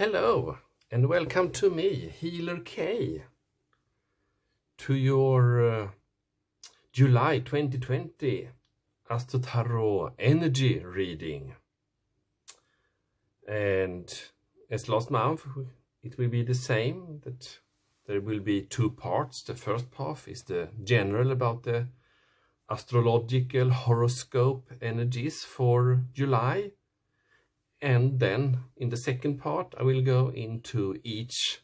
Hello and welcome to me, Healer K, to your July 2020 Astro Tarot energy reading. And as last month, it will be the same, that there will be two parts. The first part is the general about the astrological horoscope energies for July. And then in the second part, I will go into each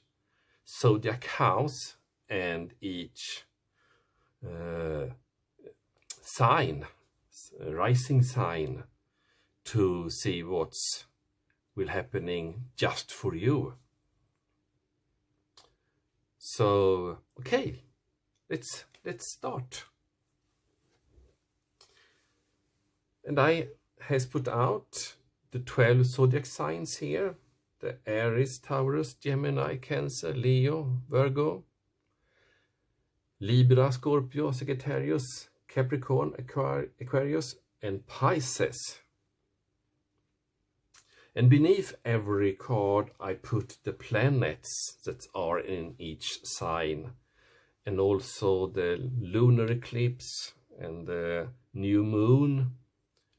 zodiac house and each sign, rising sign, to see what's will happening just for you. So, okay, let's start. And I has put out the 12 zodiac signs here: the Aries, Taurus, Gemini, Cancer, Leo, Virgo, Libra, Scorpio, Sagittarius, Capricorn, Aquarius, and Pisces. And beneath every card I put the planets that are in each sign, and also the lunar eclipse and the new moon,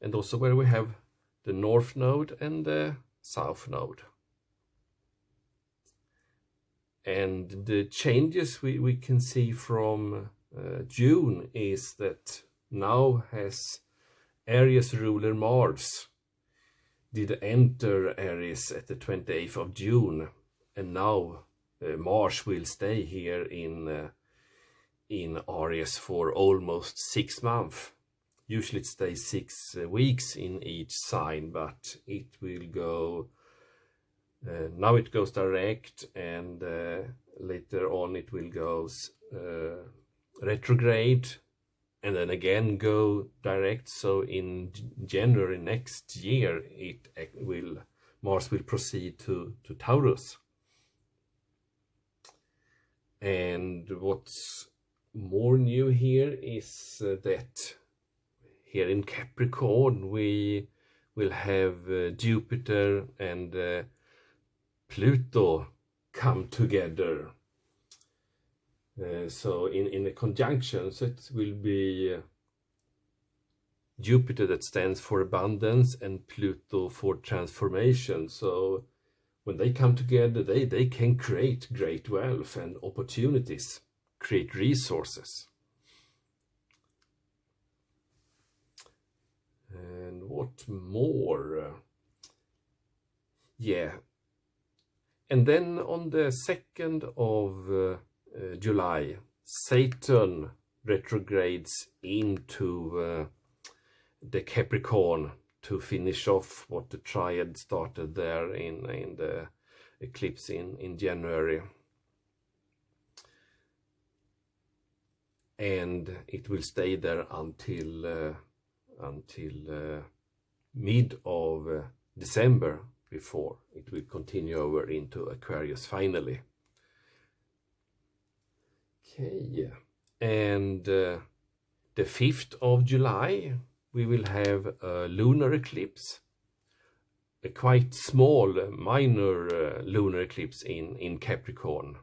and also where we have the North Node and the South Node. And the changes we can see from June is that now has Aries ruler Mars did enter Aries at the 28th of June, and now Mars will stay here in Aries for almost 6 months. Usually it stays 6 weeks in each sign, but it will go, now it goes direct, and later on it will go retrograde, and then again go direct. So in January next year, Mars will proceed to Taurus. And what's more new here is that here in Capricorn we will have Jupiter and Pluto come together. So in a conjunction, so it will be Jupiter that stands for abundance and Pluto for transformation. So when they come together, they can create great wealth and opportunities, create resources. And what more? Yeah. And then on the 2nd of July, Saturn retrogrades into the Capricorn to finish off what the triad started there in the eclipse in January. And it will stay there until mid of December, before it will continue over into Aquarius finally. Okay, and the 5th of July we will have a lunar eclipse, a quite small minor lunar eclipse in Capricorn.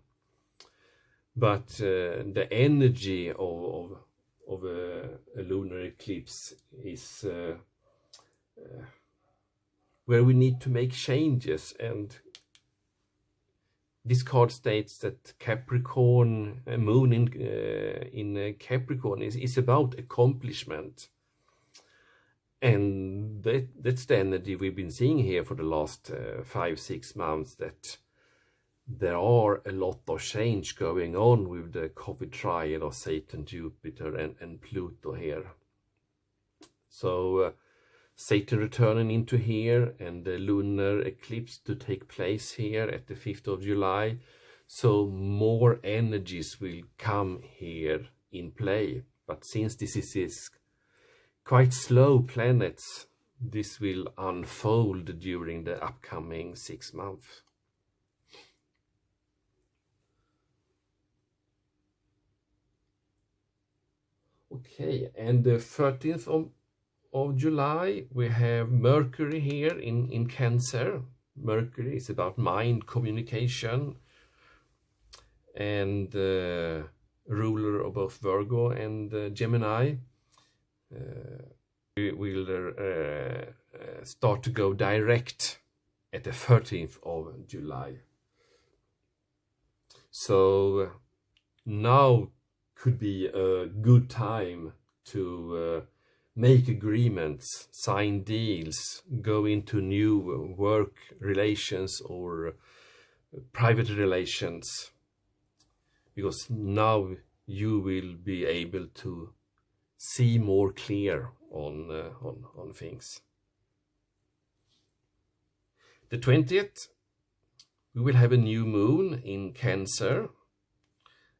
But the energy of a lunar eclipse is where we need to make changes, and this card states that Capricorn, moon in Capricorn is about accomplishment, and that's the energy we've been seeing here for the last 5-6 months, that there are a lot of change going on with the COVID triad of Saturn, Jupiter and Pluto here. So Saturn returning into here, and the lunar eclipse to take place here at the 5th of July. So more energies will come here in play. But since this is quite slow planets, this will unfold during the upcoming 6 months. Okay, and the 13th of July we have Mercury here in Cancer, Mercury is about mind, communication, and ruler of both Virgo and Gemini will start to go direct at the 13th of July. So now could be a good time to make agreements, sign deals, go into new work relations or private relations, because now you will be able to see more clear on things. The 20th, we will have a new moon in Cancer,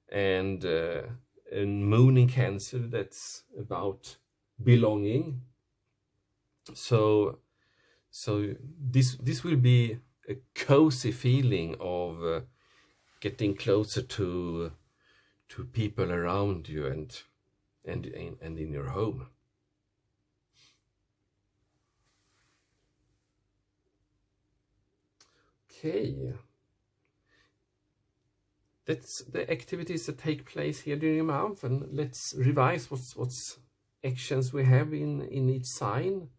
and a moon in Cancer that's about belonging. So this will be a cozy feeling of getting closer to people around you and in your home. Okay, that's the activities that take place here during the month, and let's revise what's actions we have in each sign.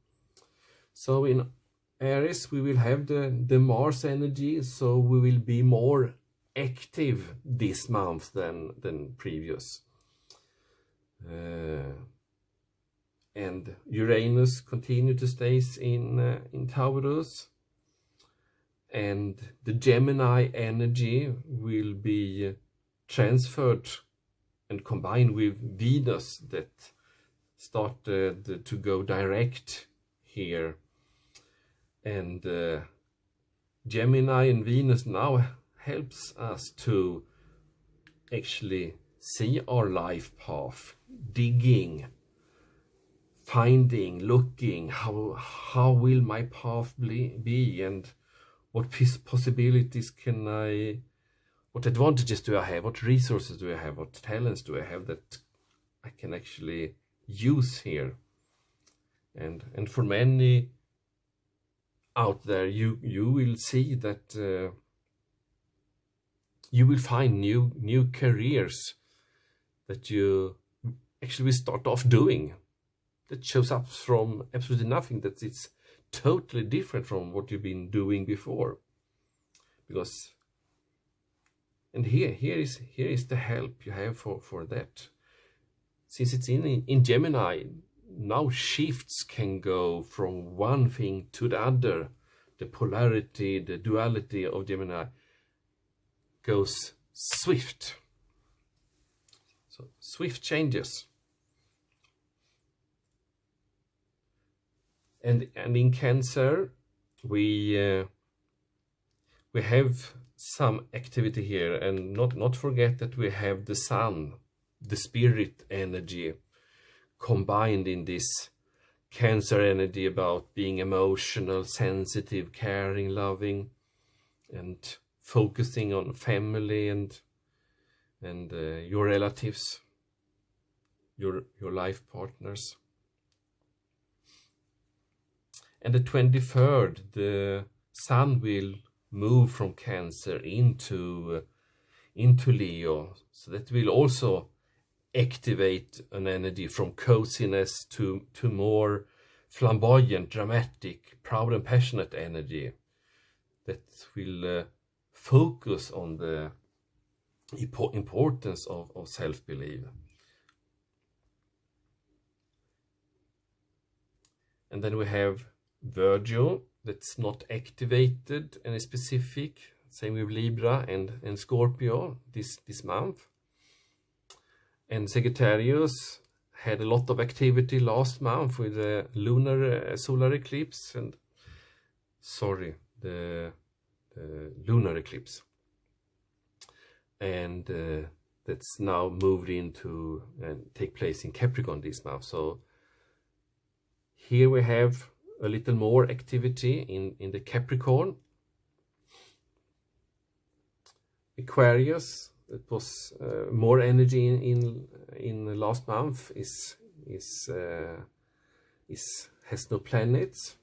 So in Aries we will have the Mars energy, so we will be more active this month than previous. And Uranus continue to stay in Taurus, and the Gemini energy will be transferred and combined with Venus that started to go direct here. And Gemini and Venus now helps us to actually see our life path, digging, finding, looking, how will my path be, and what possibilities can what advantages do I have, what resources do I have, what talents do I have that I can actually use here. And for many out there, you will see that you will find new careers that you actually will start off doing, that shows up from absolutely nothing, that it's totally different from what you've been doing before. Because, and here is the help you have for that. Since it's in Gemini, now shifts can go from one thing to the other. The polarity, the duality of Gemini goes swift. So swift changes. And in Cancer, we have some activity here, and not forget that we have the Sun, the spirit energy, combined in this Cancer energy about being emotional, sensitive, caring, loving, and focusing on family and your relatives, your life partners. And the 23rd, the Sun will move from Cancer into Leo, so that will also activate an energy from coziness to more flamboyant, dramatic, proud and passionate energy that will focus on the importance of self-belief. And then we have Virgo, that's not activated any specific, same with Libra and Scorpio this month. And Sagittarius had a lot of activity last month with the solar eclipse and the lunar eclipse, and that's now moved into and take place in Capricorn this month. So here we have a little more activity in the Capricorn. Aquarius, it was more energy in the last month, has no planets,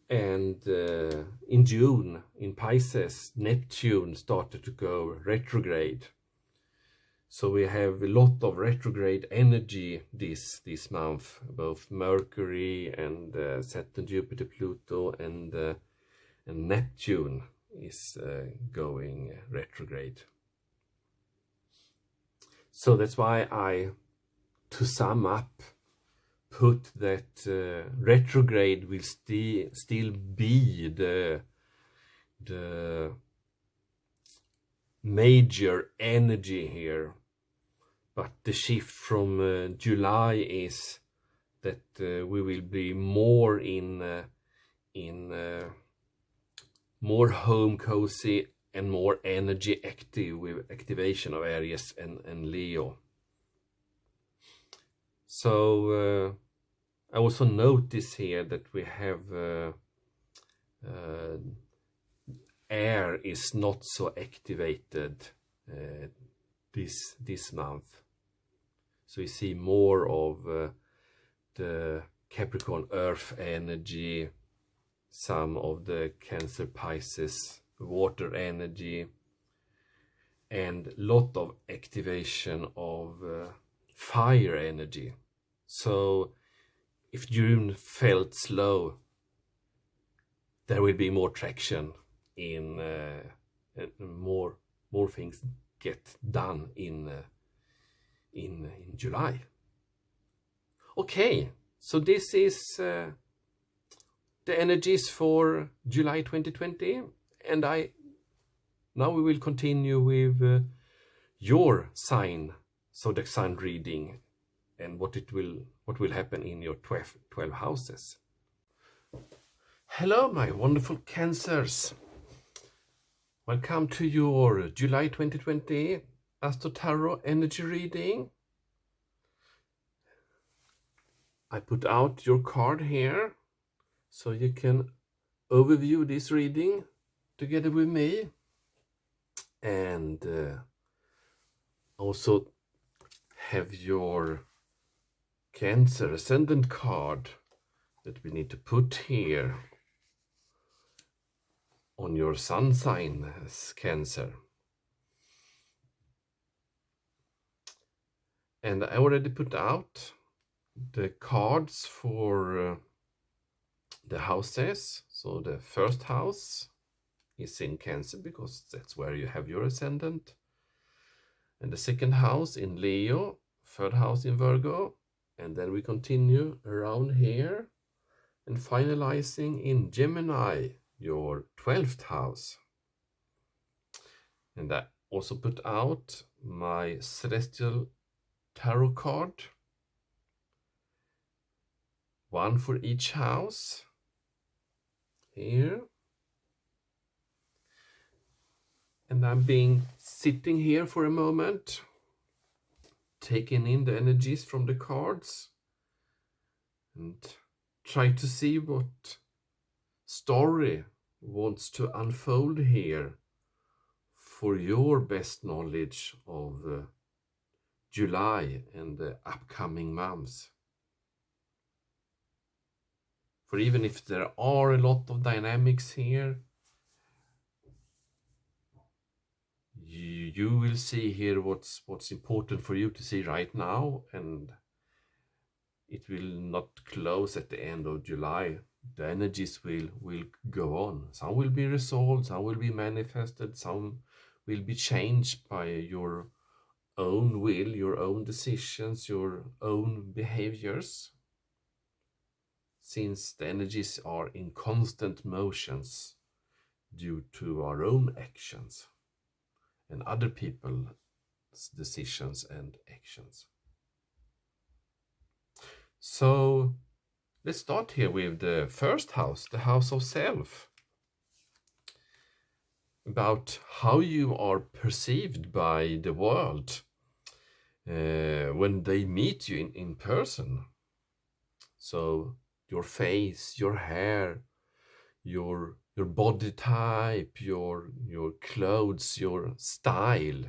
And in June, in Pisces, Neptune started to go retrograde. So we have a lot of retrograde energy this month, both Mercury and Saturn, Jupiter, Pluto, and Neptune is going retrograde. So that's why I, to sum up, put that retrograde will still be the major energy here, but the shift from July is that we will be more in more home cozy and more energy active with activation of Aries and Leo. So I also notice here that we have air is not so activated this month. So we see more of the Capricorn earth energy, some of the Cancer Pisces water energy, and lot of activation of fire energy. So if June felt slow, there will be more traction in more things get done in July. Okay, so this is the energies for July 2020, and now we will continue with your sign, zodiac sign reading, and what will happen in your 12 houses. Hello, my wonderful Cancers. Welcome to your July 2020 Astro Tarot energy reading. I put out your card here so you can overview this reading together with me, and also have your Cancer Ascendant card that we need to put here on your sun sign as Cancer. And I already put out the cards for the houses. So the first house is in Cancer because that's where you have your ascendant. And the second house in Leo, third house in Virgo. And then we continue around here and finalizing in Gemini, your 12th house. And I also put out my Celestial Tarot card, one for each house here. And I'm sitting here for a moment, taking in the energies from the cards and try to see what story wants to unfold here for your best knowledge of July and the upcoming months. For even if there are a lot of dynamics here, you will see here what's important for you to see right now, and it will not close at the end of July. The energies will go on. Some will be resolved, some will be manifested, some will be changed by your own will, your own decisions, your own behaviors, since the energies are in constant motions due to our own actions and other people's decisions and actions. So let's start here with the first house, the house of self. About how you are perceived by the world when they meet you in person. So your face, your hair, your body type, your clothes, your style,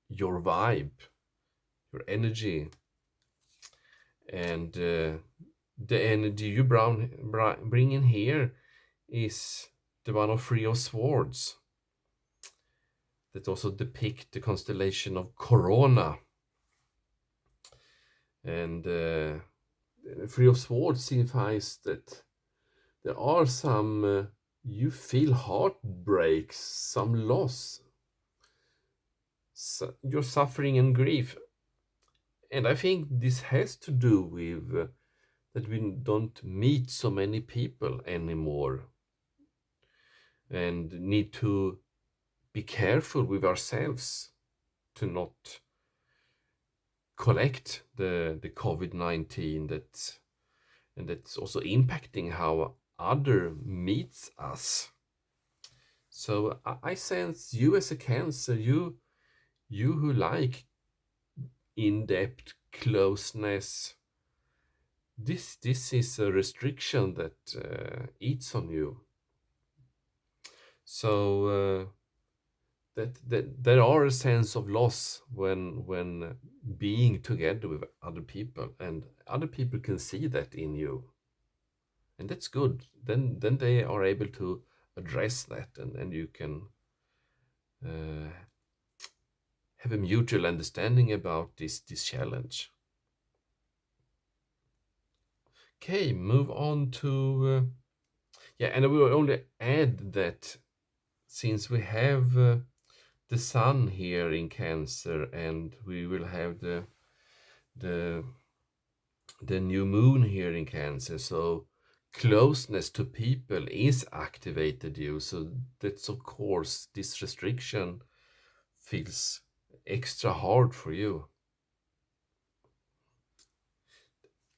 your vibe, your energy, and the energy you bring in here is the one of Three of Swords, that also depict the constellation of Corona. And Three of Swords signifies that there are some, you feel heartbreaks, some loss. So you're suffering and grief. And I think this has to do with that we don't meet so many people anymore and need to be careful with ourselves to not collect the COVID-19 and that's also impacting how other meets us. So I sense you as a Cancer, you who like in-depth closeness, this is a restriction that eats on you. So that there are a sense of loss when being together with other people, and other people can see that in you, and that's good. Then they are able to address that, and you can have a mutual understanding about this challenge. Okay, move on to yeah, and I will only add that since we have the sun here in Cancer, and we will have the new moon here in Cancer, so closeness to people is activated you. So that's, of course, this restriction feels extra hard for you.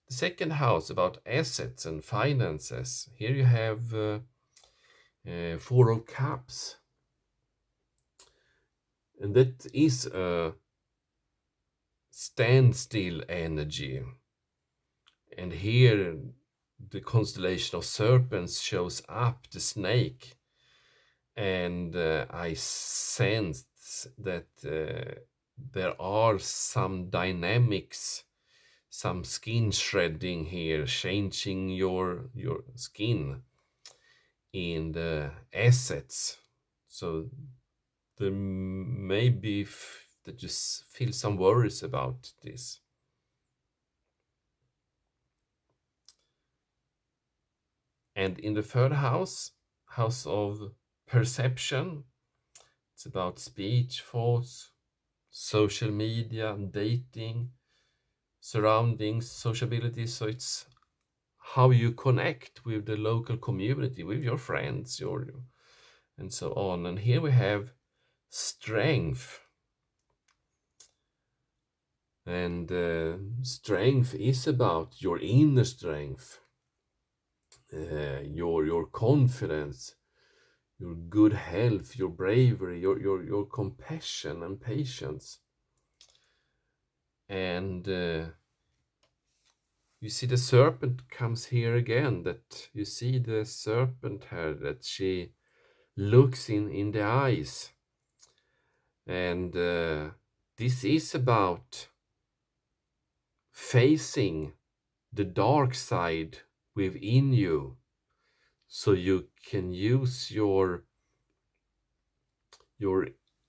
The second house, about assets and finances. Here you have Four of Cups. And that is a standstill energy. And here the constellation of serpents shows up, the snake. And I sense that there are some dynamics, some skin shredding here, changing your skin in the assets. So there may be that you feel some worries about this. And in the third house, house of perception, it's about speech, thoughts, social media, dating, surroundings, sociability. So it's how you connect with the local community, with your friends, and so on. And here we have strength. And strength is about your inner strength, your confidence, your good health, your bravery, your compassion and patience. And you see the serpent comes here again, that you see the serpent here, that she looks in the eyes. And this is about facing the dark side within you, so you can use your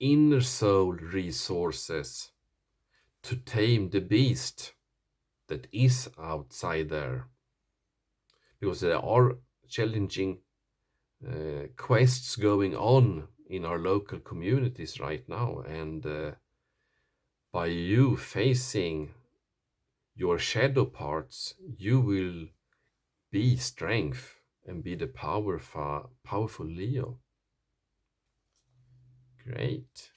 inner soul resources to tame the beast that is outside there. Because there are challenging quests going on in our local communities right now, and by you facing your shadow parts, you will be strength and be the powerful Leo. Great.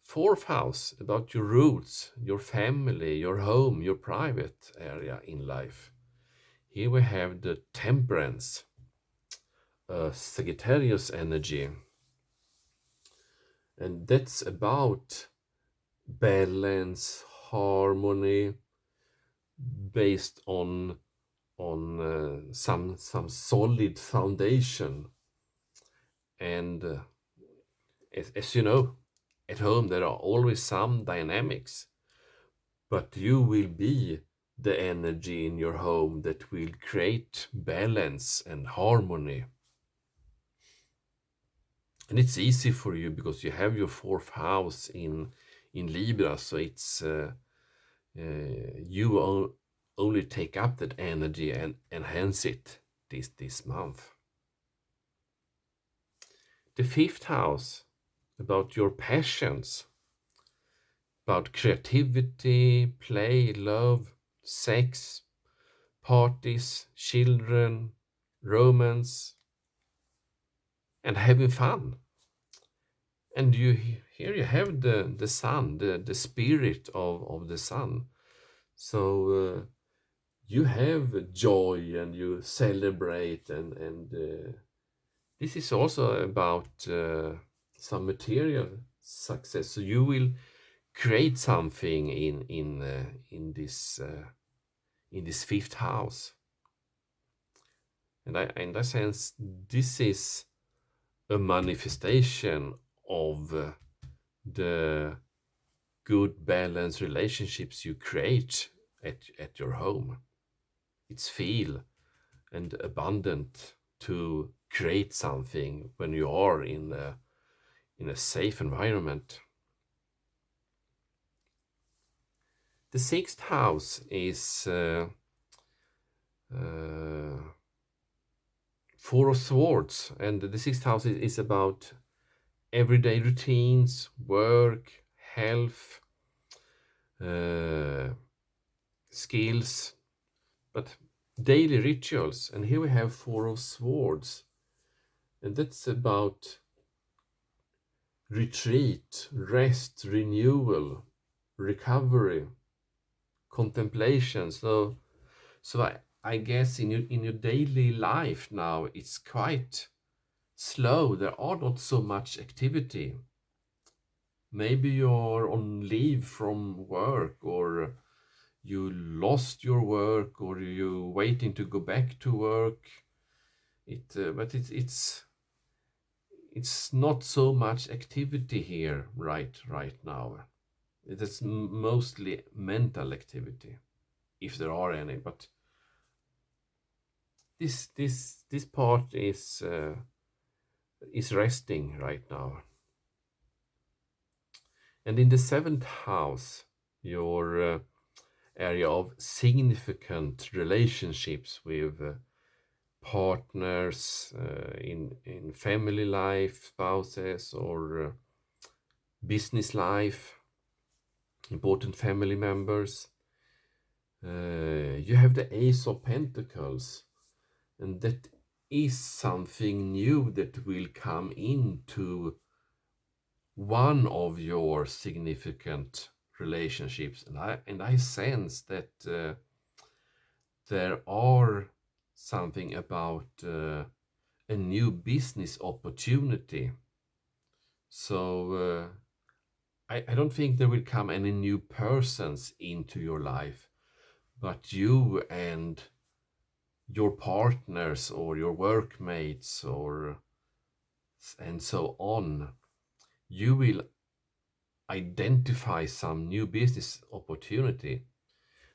Fourth house, about your roots, your family, your home, your private area in life. Here we have the Temperance, Sagittarius energy. And that's about balance, harmony, based on some solid foundation. And as you know, at home there are always some dynamics, but you will be the energy in your home that will create balance and harmony. And it's easy for you because you have your fourth house in Libra, so it's only take up that energy and enhance it this month. The fifth house, about your passions, about creativity, play, love, sex, parties, children, romance, and having fun. And here you have the sun, the spirit of the sun. So you have joy and you celebrate, and this is also about some material success. So you will create something in this fifth house. And in that sense, this is a manifestation of the good balanced relationships you create at your home. It's feel and abundant to create something when you are in a safe environment. The sixth house is Four of Swords, and the sixth house is about everyday routines, work, health, skills, but daily rituals. And here we have Four of Swords, and that's about retreat, rest, renewal, recovery, contemplation. So I guess in your daily life now it's quite slow. There are not so much activity. Maybe you're on leave from work, or you lost your work, or you're waiting to go back to work. But it's not so much activity here right now. It is mostly mental activity, if there are any. But this part is resting right now. And in the seventh house, your area of significant relationships with partners in family life, spouses, or business life, important family members. You have the Ace of Pentacles, and that is something new that will come into one of your significant relationships, and I sense that there are something about a new business opportunity. So I don't think there will come any new persons into your life, but you and your partners or your workmates and so on, you will identify some new business opportunity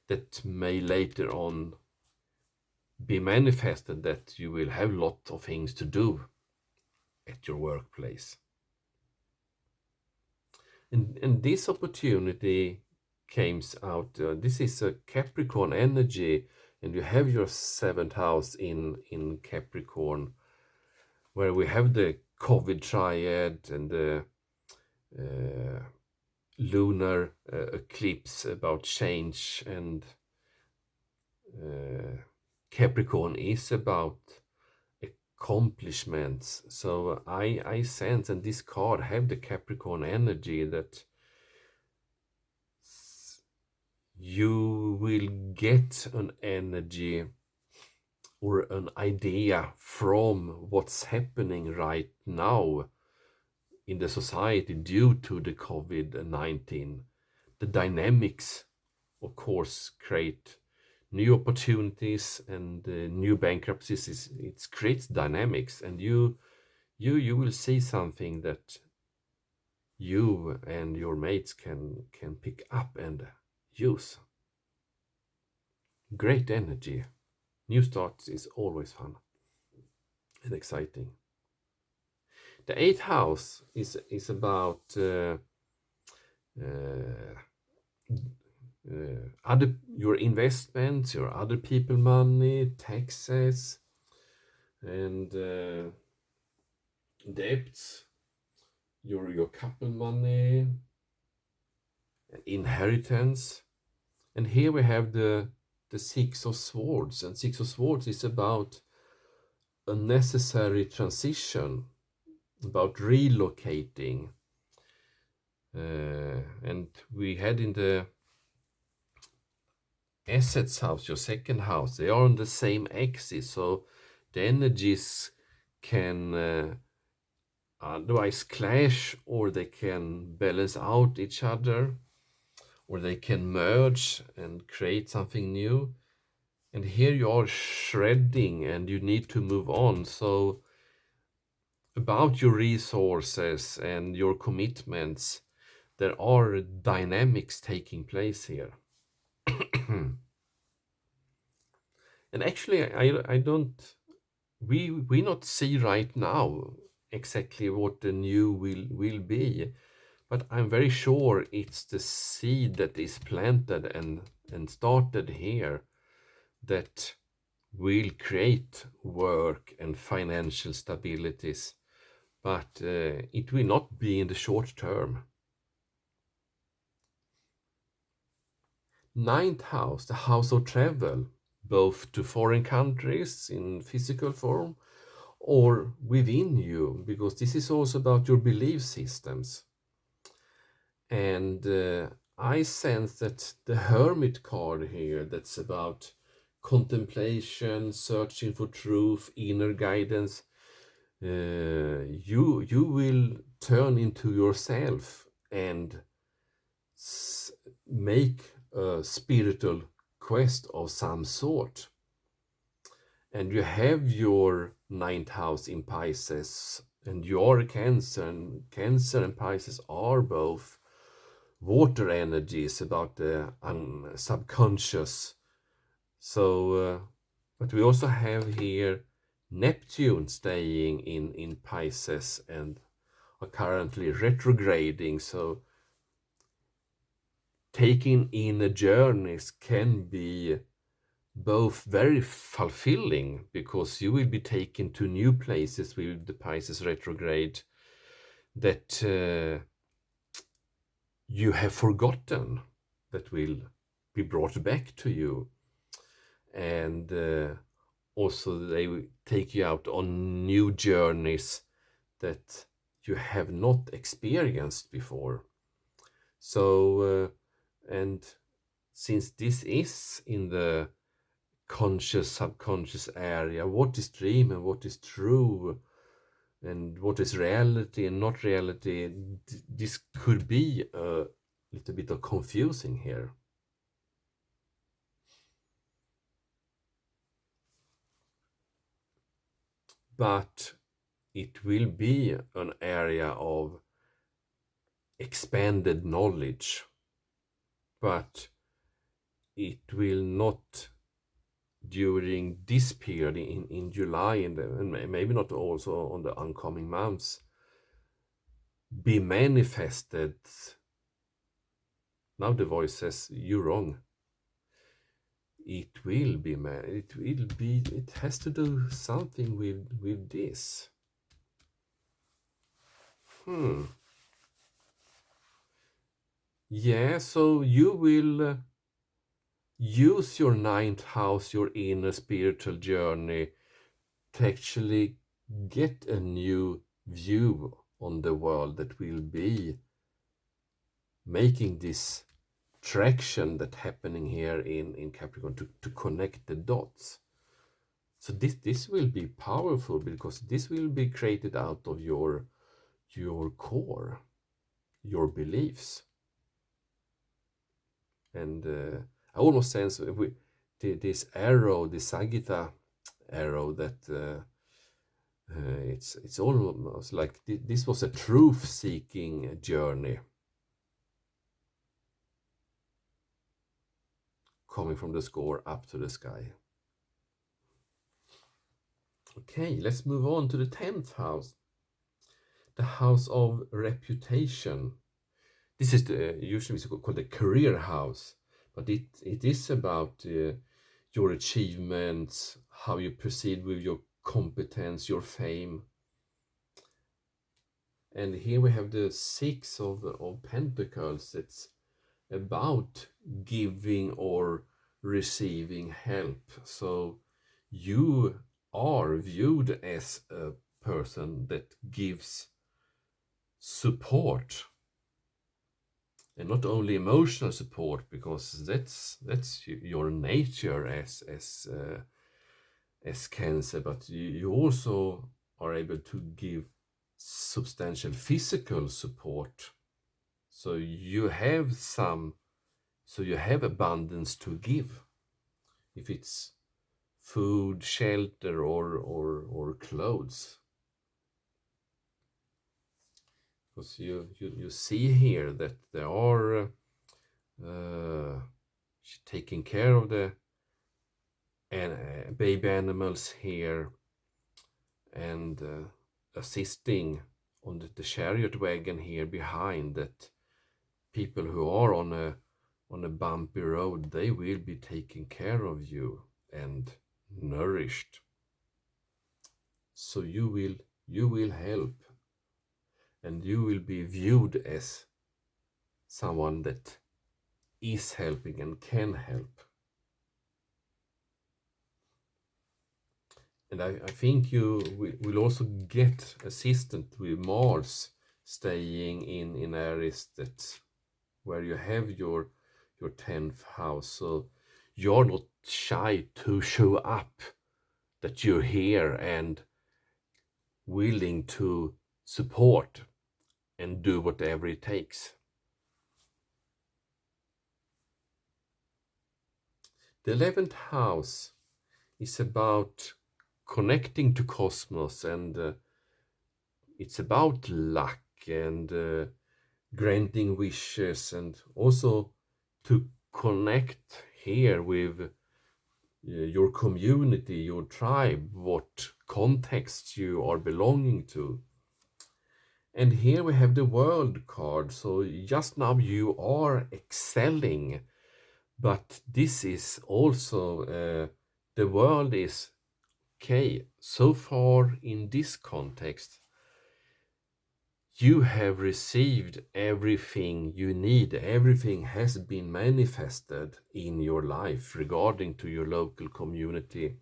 that may later on be manifested, that you will have a lot of things to do at your workplace. And this opportunity comes out, this is a Capricorn energy, and you have your seventh house in Capricorn, where we have the COVID triad and the lunar eclipse about change, and Capricorn is about accomplishments. So I sense, and this card have the Capricorn energy, that you will get an energy or an idea from what's happening right now in the society due to the COVID-19. The dynamics, of course, create new opportunities, and new bankruptcies. It creates dynamics, and you will see something that you and your mates can pick up and use. Great energy. New starts is always fun and exciting. The eighth house is about other your investments, your other people money, taxes, and debts, your couple money, inheritance. And here we have the Six of Swords, and Six of Swords is about a necessary transition, about relocating. And we had in the assets house, your second house, they are on the same axis, so the energies can otherwise clash, or they can balance out each other, or they can merge and create something new. And here you are shredding and you need to move on. So about your resources and your commitments, there are dynamics taking place here. And actually, I don't, we not see right now exactly what the new will be, but I'm very sure it's the seed that is planted and started here that will create work and financial stabilities, but it will not be in the short term. Ninth house, the house of travel, both to foreign countries in physical form or within you, because this is also about your belief systems. And I sense that the Hermit card here, that's about contemplation, searching for truth, inner guidance, you will turn into yourself and make a spiritual quest of some sort. And you have your ninth house in Pisces, and your Cancer, and Cancer and Pisces are both water energies about the subconscious. So, but we also have here Neptune staying in Pisces and are currently retrograding. So taking in journeys can be both very fulfilling, because you will be taken to new places with the Pisces retrograde that you have forgotten, that will be brought back to you. And also they will take you out on new journeys that you have not experienced before. So and since this is in the conscious subconscious area, what is dream and what is true, and what is reality and not reality, this could be a little bit of confusing here. But it will be an area of expanded knowledge, but it will not during this period in July and maybe not also on the oncoming months be manifested. Now the voice says you're wrong. It will be it has to do something with this. Yeah, so you will use your ninth house, your inner spiritual journey, to actually get a new view on the world that will be making this traction that happening here in Capricorn to connect the dots. So this will be powerful, because this will be created out of your core, your beliefs. And I almost sense this arrow, the Sagitta arrow, that it's almost like this was a truth-seeking journey, coming from the score up to the sky. Okay, let's move on to the 10th house, the house of reputation. This is usually called the career house, but it is about your achievements, how you proceed with your competence, your fame. And here we have the 6 of Pentacles. It's about giving or receiving help. So you are viewed as a person that gives support, and not only emotional support, because that's your nature as Cancer, but you also are able to give substantial physical support. So you have abundance to give, if it's food, shelter, or clothes. Because you see here that there are taking care of the baby animals here, and assisting on the chariot wagon here behind, that people who are on a bumpy road, they will be taking care of you and nourished. So you will help, and you will be viewed as someone that is helping and can help. And I think you will also get assistance with Mars staying in areas that where you have your 10th house. So you're not shy to show up that you're here and willing to support and do whatever it takes. The 11th house is about connecting to cosmos, and it's about luck and granting wishes, and also to connect here with your community, your tribe, what context you are belonging to. And here we have the World card. So just now you are excelling, but this is also the world is okay. So far in this context, you have received everything you need. Everything has been manifested in your life regarding to your local community,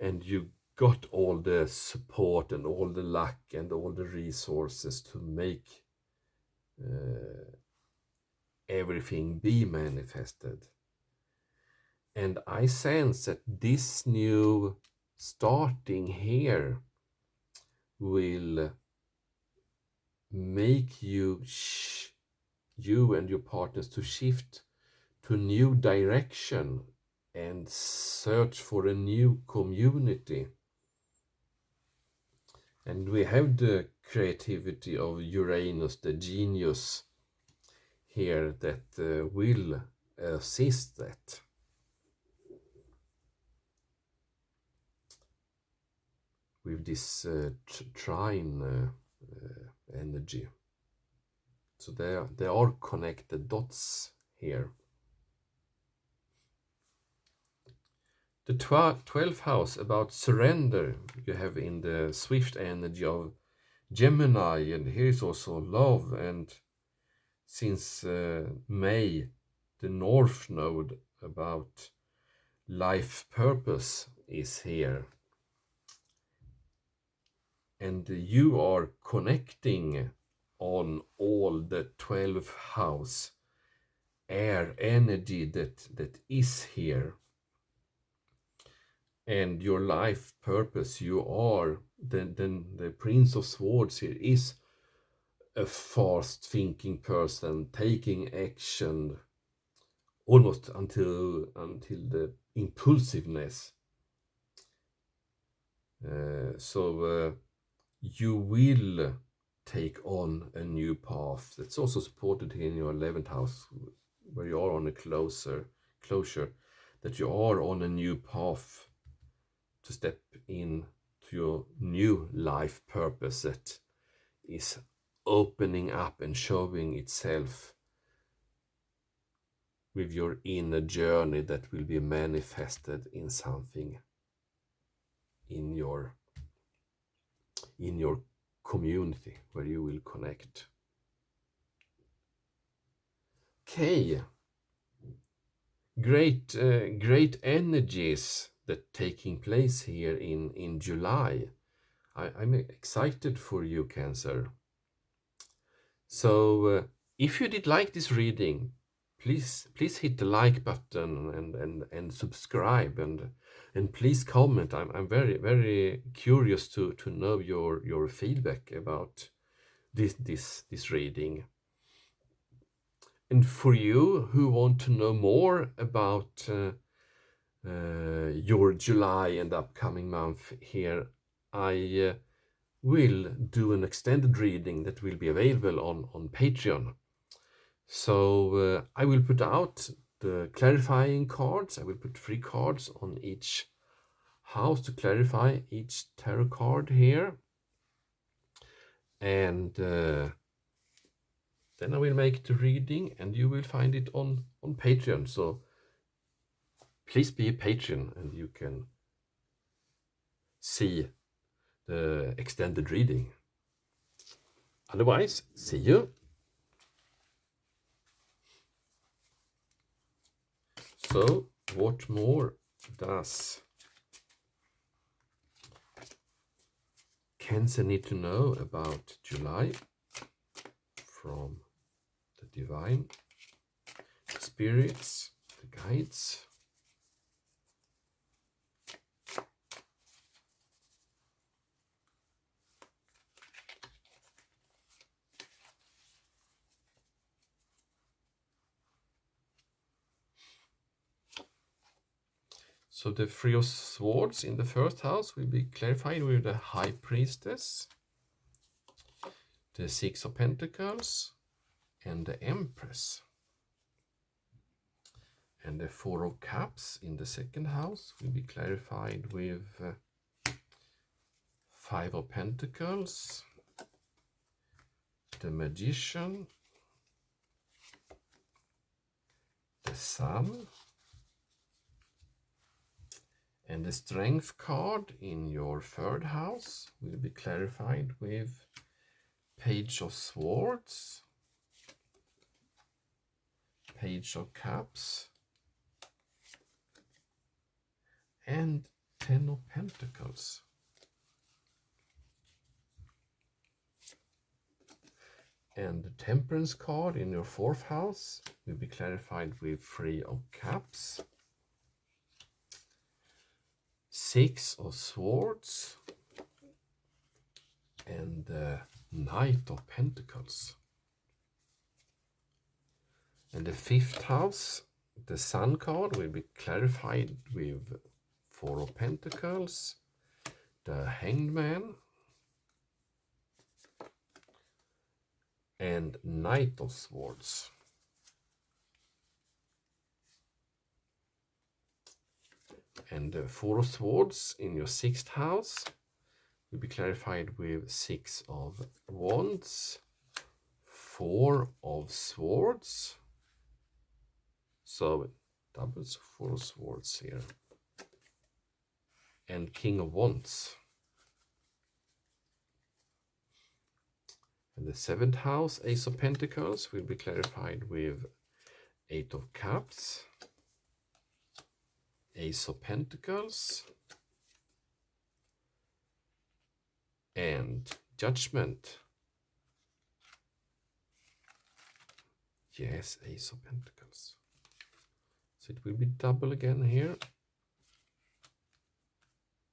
and you got all the support and all the luck and all the resources to make everything be manifested. And I sense that this new starting here will make you and your partners to shift to a new direction and search for a new community. And we have the creativity of Uranus, the genius here, that will assist that. With this trine energy. So there are connected dots here. The 12th house, about surrender, you have in the swift energy of Gemini, and here is also love. And since May, the North Node about life purpose is here. And you are connecting on all the 12th house air energy that is here. And your life purpose, you are, then the Prince of Swords here is a fast thinking person, taking action almost until the impulsiveness. So you will take on a new path. That's also supported here in your 11th house, where you are on a closer closure, that you are on a new path to step in to your new life purpose that is opening up and showing itself with your inner journey that will be manifested in something in your community where you will connect. Okay, great energies that taking place here in July. I'm excited for you, Cancer. So if you did like this reading, please hit the like button and subscribe, and please comment. I'm very curious to know your feedback about this reading. And for you who want to know more about your July and upcoming month here, I will do an extended reading that will be available on Patreon. So I will put out the clarifying cards. I will put 3 cards on each house to clarify each tarot card here. And then I will make the reading, and you will find it on Patreon. So please be a patron, and you can see the extended reading. Otherwise, see you. So, what more does Cancer need to know about July from the divine spirits, the guides? So the 3 of Swords in the first house will be clarified with the High Priestess, the 6 of Pentacles, and the Empress. And the 4 of Cups in the second house will be clarified with 5 of Pentacles, the Magician, the Sun, and the Strength card in your third house will be clarified with Page of Swords, Page of Cups, and 10 of Pentacles. And the Temperance card in your fourth house will be clarified with 3 of Cups, 6 of Swords, and the Knight of Pentacles. And the fifth house, the Sun card, will be clarified with 4 of Pentacles, the Hanged Man, and Knight of Swords. And the 4 of Swords in your sixth house will be clarified with 6 of Wands, 4 of Swords. So doubles 4 of Swords here. And King of Wands. And the seventh house, Ace of Pentacles, will be clarified with 8 of Cups, Ace of Pentacles, and Judgment. Yes, Ace of Pentacles. So it will be double again here.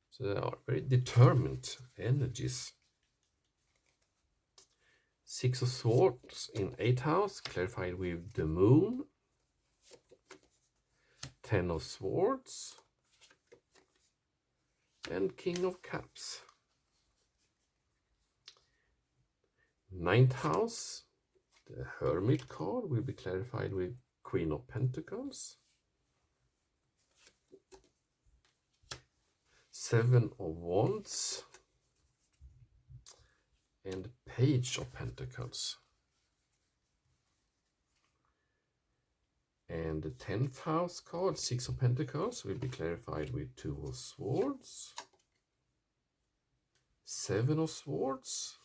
So they are very determined energies. 6 of Swords in 8th house, clarified with the Moon. 10 of Swords. And King of Cups. 9th house, the Hermit card will be clarified with Queen of Pentacles. Seven of Wands, and Page of Pentacles. And the 10th house card, Six of Pentacles, will be clarified with Two of Swords, Seven of Swords,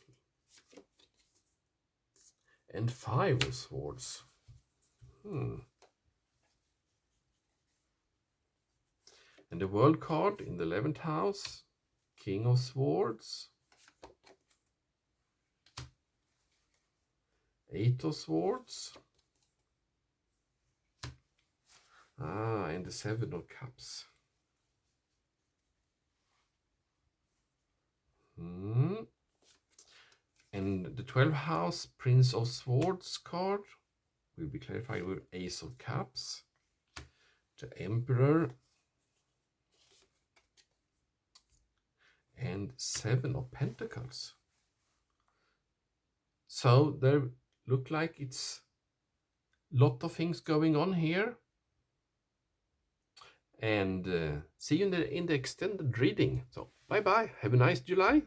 and Five of Swords. And the World card in the 11th house, King of Swords, Eight of Swords, and the Seven of Cups. And the 12th house, Prince of Swords card, will be clarified with Ace of Cups, the Emperor, and Seven of Pentacles. So there look like it's a lot of things going on here. And see you in the extended reading. So bye bye. Have a nice July.